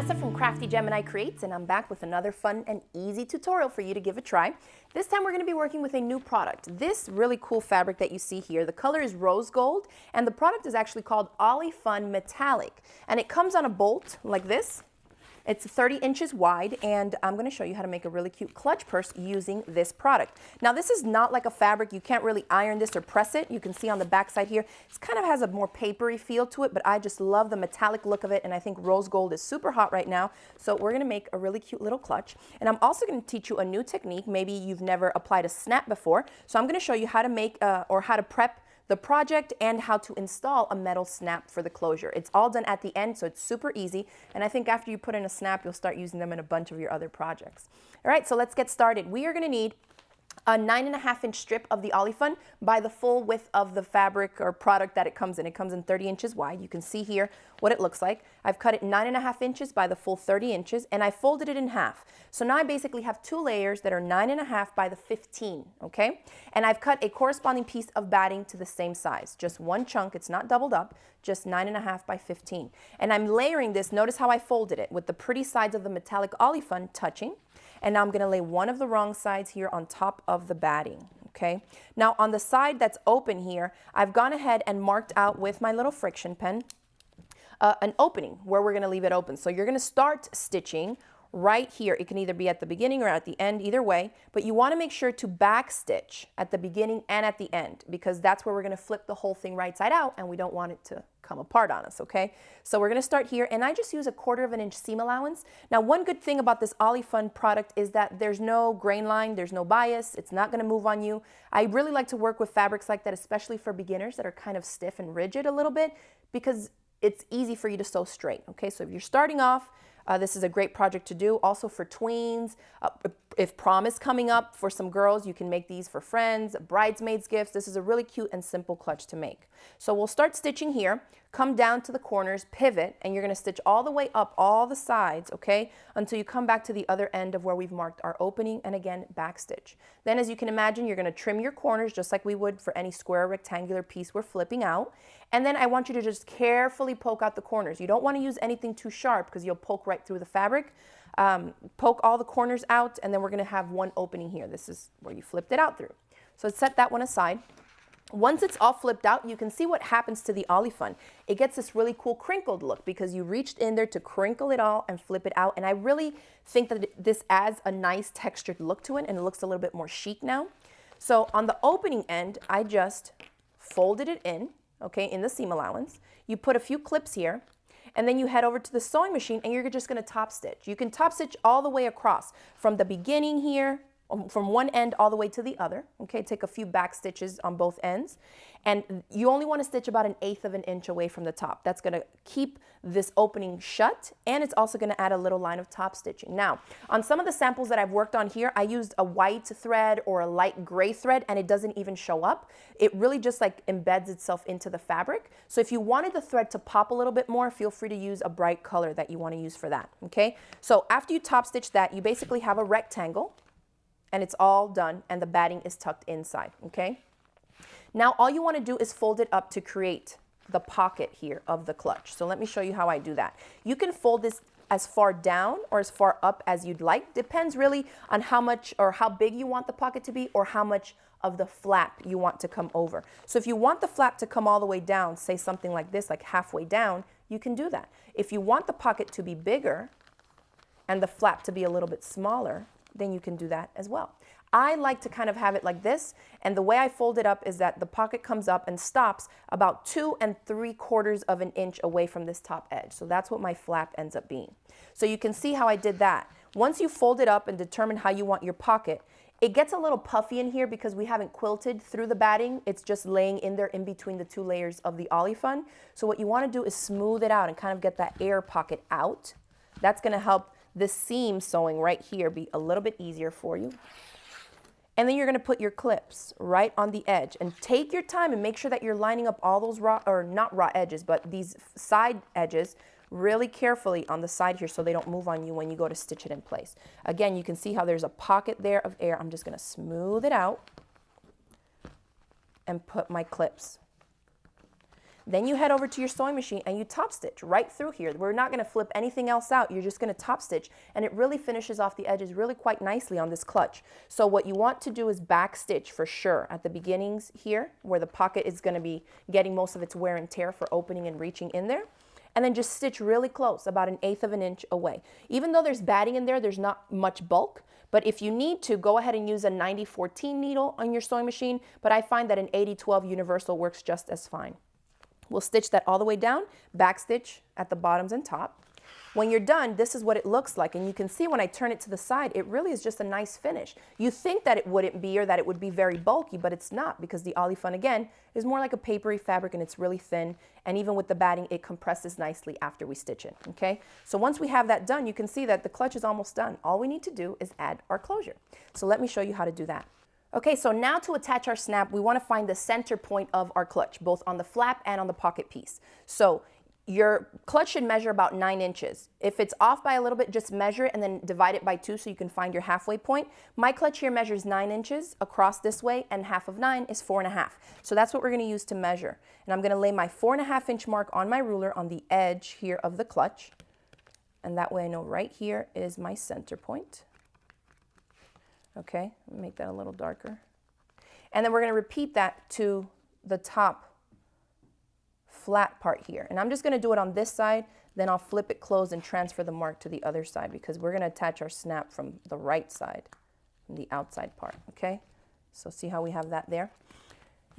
Vanessa from Crafty Gemini Creates, and I'm back with another fun and easy tutorial for you to give a try. This time we're going to be working with a new product. This really cool fabric that you see here, the color is rose gold, and the product is actually called Ollie Fun Metallic, and it comes on a bolt like this. It's 30 inches wide, and I'm going to show you how to make a really cute clutch purse using this product. Now, this is not like a fabric. You can't really iron this or press it. You can see on the back side here, it kind of has a more papery feel to it, but I just love the metallic look of it, and I think rose gold is super hot right now. So we're going to make a really cute little clutch, and I'm also going to teach you a new technique. Maybe you've never applied a snap before, so I'm going to show you how to make or how to prep the project and how to install a metal snap for the closure. It's all done at the end, so it's super easy. And I think after you put in a snap, you'll start using them in a bunch of your other projects. All right, so let's get started. We are gonna need a 9.5-inch strip of the Ollie Fun by the full width of the fabric or product that it comes in. It comes in 30 inches wide. You can see here what it looks like. I've cut it 9.5 inches by the full 30 inches, and I folded it in half. So now I basically have two layers that are 9.5 by the 15, okay? And I've cut a corresponding piece of batting to the same size, just one chunk. It's not doubled up, just 9.5 by 15. And I'm layering this. Notice how I folded it with the pretty sides of the metallic Ollie Fun touching. And now I'm going to lay one of the wrong sides here on top of the batting, okay? Now on the side that's open here, I've gone ahead and marked out with my little friction pen an opening where we're going to leave it open. So you're going to start stitching right here. It can either be at the beginning or at the end, either way, but you want to make sure to backstitch at the beginning and at the end, because that's where we're going to flip the whole thing right side out, and we don't want it to come apart on us, okay? So we're going to start here, and I just use a 1/4 inch seam allowance. Now, one good thing about this Ollie Fun product is that there's no grain line, there's no bias, it's not going to move on you. I really like to work with fabrics like that, especially for beginners that are kind of stiff and rigid a little bit, because it's easy for you to sew straight, okay? So if you're starting off, this is a great project to do. Also for tweens, if prom is coming up for some girls, you can make these for friends, bridesmaids gifts. This is a really cute and simple clutch to make. So we'll start stitching here, come down to the corners, pivot, and you're gonna stitch all the way up all the sides, okay, until you come back to the other end of where we've marked our opening, and again, backstitch. Then as you can imagine, you're gonna trim your corners just like we would for any square or rectangular piece we're flipping out. And then I want you to just carefully poke out the corners. You don't wanna use anything too sharp because you'll poke right through the fabric. Poke all the corners out, and then we're going to have one opening here. This is where you flipped it out through. So set that one aside. Once it's all flipped out, you can see what happens to the Ollie Fun. It gets this really cool crinkled look because you reached in there to crinkle it all and flip it out. And I really think that this adds a nice textured look to it, and it looks a little bit more chic now. So on the opening end, I just folded it in, okay, in the seam allowance. You put a few clips here, and then you head over to the sewing machine, and you're just going to top stitch. You can top stitch all the way across from the beginning here, from one end all the way to the other. Okay, take a few back stitches on both ends, and you only want to stitch about 1/8 of an inch away from the top. That's going to keep this opening shut, and it's also going to add a little line of top stitching. Now, on some of the samples that I've worked on here, I used a white thread or a light gray thread, and it doesn't even show up. It really just like embeds itself into the fabric. So if you wanted the thread to pop a little bit more, feel free to use a bright color that you want to use for that. Okay, so after you top stitch that, you basically have a rectangle, and it's all done, and the batting is tucked inside, okay? Now all you want to do is fold it up to create the pocket here of the clutch. So let me show you how I do that. You can fold this as far down or as far up as you'd like. Depends really on how much or how big you want the pocket to be, or how much of the flap you want to come over. So if you want the flap to come all the way down, say something like this, like halfway down, you can do that. If you want the pocket to be bigger and the flap to be a little bit smaller, then you can do that as well. I like to kind of have it like this, and the way I fold it up is that the pocket comes up and stops about 2 3/4 of an inch away from this top edge. So that's what my flap ends up being. So you can see how I did that. Once you fold it up and determine how you want your pocket, it gets a little puffy in here because we haven't quilted through the batting. It's just laying in there in between the two layers of the Ollie Fun. So what you want to do is smooth it out and kind of get that air pocket out. That's going to help this seam sewing right here be a little bit easier for you. And then you're going to put your clips right on the edge, and take your time and make sure that you're lining up all those raw, or not raw edges, but these side edges really carefully on the side here so they don't move on you when you go to stitch it in place. Again, you can see how there's a pocket there of air. I'm just going to smooth it out and put my clips. Then you head over to your sewing machine and you top stitch right through here. We're not going to flip anything else out. You're just going to top stitch, and it really finishes off the edges really quite nicely on this clutch. So what you want to do is back stitch for sure at the beginnings here, where the pocket is going to be getting most of its wear and tear for opening and reaching in there. And then just stitch really close, about 1/8 of an inch away. Even though there's batting in there, there's not much bulk. But if you need to, go ahead and use a 90-14 needle on your sewing machine. But I find that an 80-12 universal works just as fine. We'll stitch that all the way down, backstitch at the bottoms and top. When you're done, this is what it looks like. And you can see when I turn it to the side, it really is just a nice finish. You think that it wouldn't be, or that it would be very bulky, but it's not, because the olifant, again, is more like a papery fabric, and it's really thin. And even with the batting, it compresses nicely after we stitch it, okay? So once we have that done, you can see that the clutch is almost done. All we need to do is add our closure. So let me show you how to do that. Okay, so now to attach our snap, we want to find the center point of our clutch, both on the flap and on the pocket piece. So your clutch should measure about 9 inches. If it's off by a little bit, just measure it and then divide it by 2 so you can find your halfway point. My clutch here measures 9 inches across this way, and half of 9 is 4.5. So that's what we're going to use to measure. And I'm going to lay my 4.5 inch mark on my ruler on the edge here of the clutch. And that way I know right here is my center point. Okay, make that a little darker. And then we're going to repeat that to the top flat part here. And I'm just going to do it on this side, then I'll flip it closed and transfer the mark to the other side, because we're going to attach our snap from the right side, from the outside part, okay? So see how we have that there?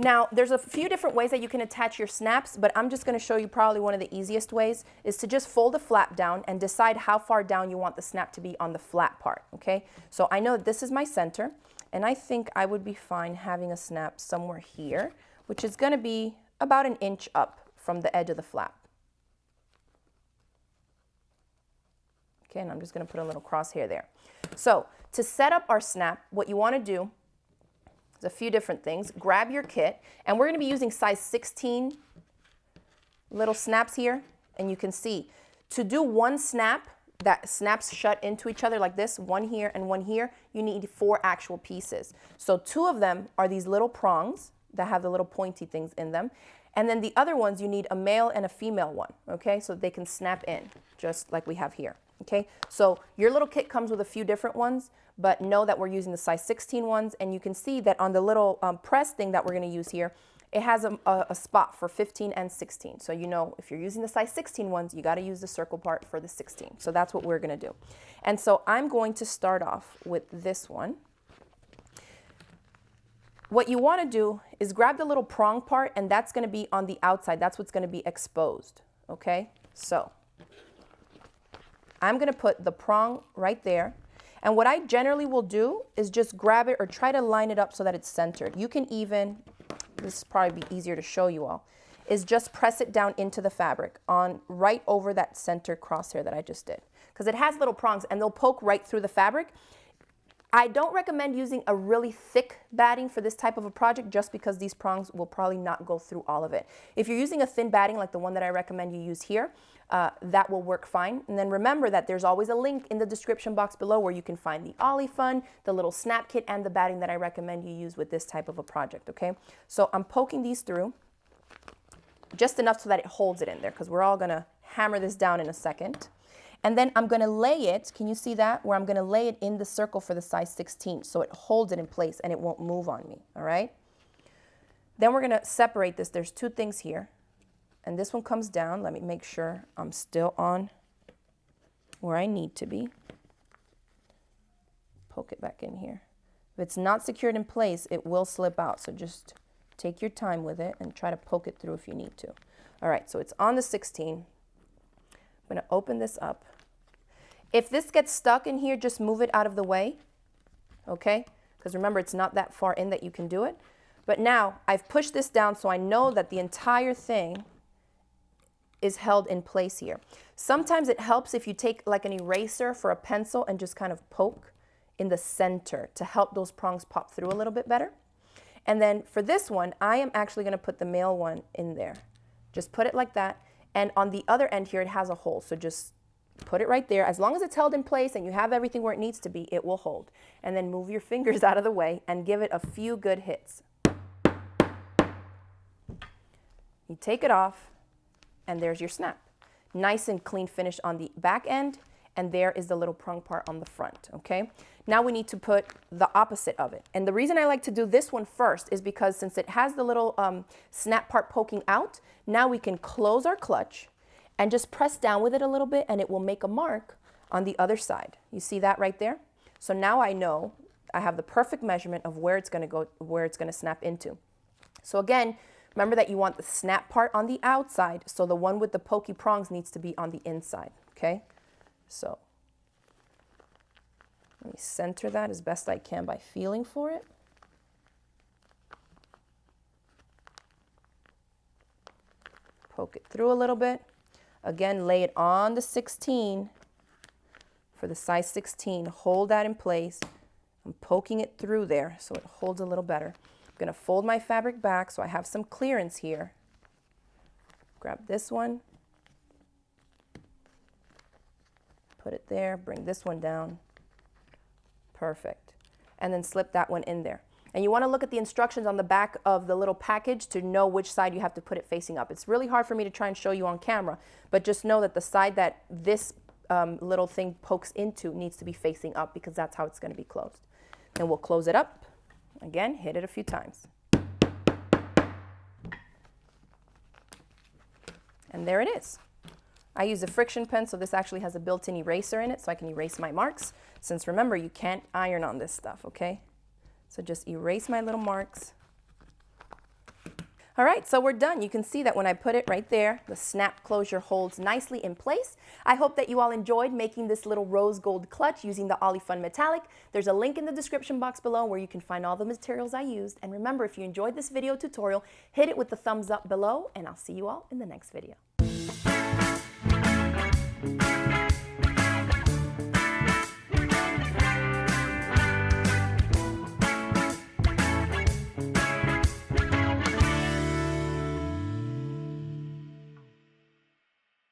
Now, there's a few different ways that you can attach your snaps, but I'm just going to show you probably one of the easiest ways is to just fold the flap down and decide how far down you want the snap to be on the flat part, okay? So I know that this is my center, and I think I would be fine having a snap somewhere here, which is going to be about 1 inch up from the edge of the flap. Okay, and I'm just going to put a little crosshair there. So to set up our snap, what you want to do, a few different things. Grab your kit, and we're going to be using size 16 little snaps here, and you can see to do one snap that snaps shut into each other like this, one here and one here, you need 4 actual pieces. So 2 of them are these little prongs that have the little pointy things in them, and then the other ones you need a male and a female one, okay, so they can snap in just like we have here. Okay, so your little kit comes with a few different ones, but know that we're using the size 16 ones, and you can see that on the little press thing that we're going to use here, it has a spot for 15 and 16. So you know if you're using the size 16 ones, you got to use the circle part for the 16. So that's what we're going to do. And so I'm going to start off with this one. What you want to do is grab the little prong part, and that's going to be on the outside. That's what's going to be exposed. Okay, so I'm going to put the prong right there. And what I generally will do is just grab it or try to line it up so that it's centered. You can even, this is probably be easier to show you all, is just press it down into the fabric on right over that center crosshair that I just did. Because it has little prongs and they'll poke right through the fabric. I don't recommend using a really thick batting for this type of a project, just because these prongs will probably not go through all of it. If you're using a thin batting like the one that I recommend you use here, that will work fine. And then remember that there's always a link in the description box below where you can find the olifant, the little snap kit, and the batting that I recommend you use with this type of a project, okay? So I'm poking these through just enough so that it holds it in there, because we're all going to hammer this down in a second. And then I'm going to lay it, can you see that? Where I'm going to lay it in the circle for the size 16 so it holds it in place and it won't move on me, all right? Then we're going to separate this. There's 2 things here. And this one comes down. Let me make sure I'm still on where I need to be. Poke it back in here. If it's not secured in place, it will slip out. So just take your time with it and try to poke it through if you need to. All right, so it's on the 16. I'm going to open this up. If this gets stuck in here, just move it out of the way, okay? Because remember, it's not that far in that you can do it. But now I've pushed this down so I know that the entire thing is held in place here. Sometimes it helps if you take like an eraser for a pencil and just kind of poke in the center to help those prongs pop through a little bit better. And then for this one, I am actually going to put the male one in there. Just put it like that. And on the other end here, it has a hole. So just put it right there. As long as it's held in place and you have everything where it needs to be, it will hold. And then move your fingers out of the way and give it a few good hits. You take it off, and there's your snap. Nice and clean finish on the back end, and there is the little prong part on the front, okay? Now we need to put the opposite of it. And the reason I like to do this one first is because since it has the little snap part poking out, now we can close our clutch and just press down with it a little bit, and it will make a mark on the other side. You see that right there? So now I know I have the perfect measurement of where it's gonna go, where it's gonna snap into. So again, remember that you want the snap part on the outside, so the one with the pokey prongs needs to be on the inside, okay? So let me center that as best I can by feeling for it. Poke it through a little bit. Again, lay it on the 16 for the size 16. Hold that in place. I'm poking it through there so it holds a little better. I'm going to fold my fabric back so I have some clearance here. Grab this one. Put it there. Bring this one down. Perfect. And then slip that one in there. And you want to look at the instructions on the back of the little package to know which side you have to put it facing up. It's really hard for me to try and show you on camera, but just know that the side that this little thing pokes into needs to be facing up because that's how it's going to be closed. Then we'll close it up. Again, hit it a few times. And there it is. I use a friction pen, so this actually has a built-in eraser in it, so I can erase my marks. Since remember, you can't iron on this stuff, okay? So just erase my little marks. All right, so we're done. You can see that when I put it right there, the snap closure holds nicely in place. I hope that you all enjoyed making this little rose gold clutch using the Olifun Metallic. There's a link in the description box below where you can find all the materials I used. And remember, if you enjoyed this video tutorial, hit it with the thumbs up below, and I'll see you all in the next video.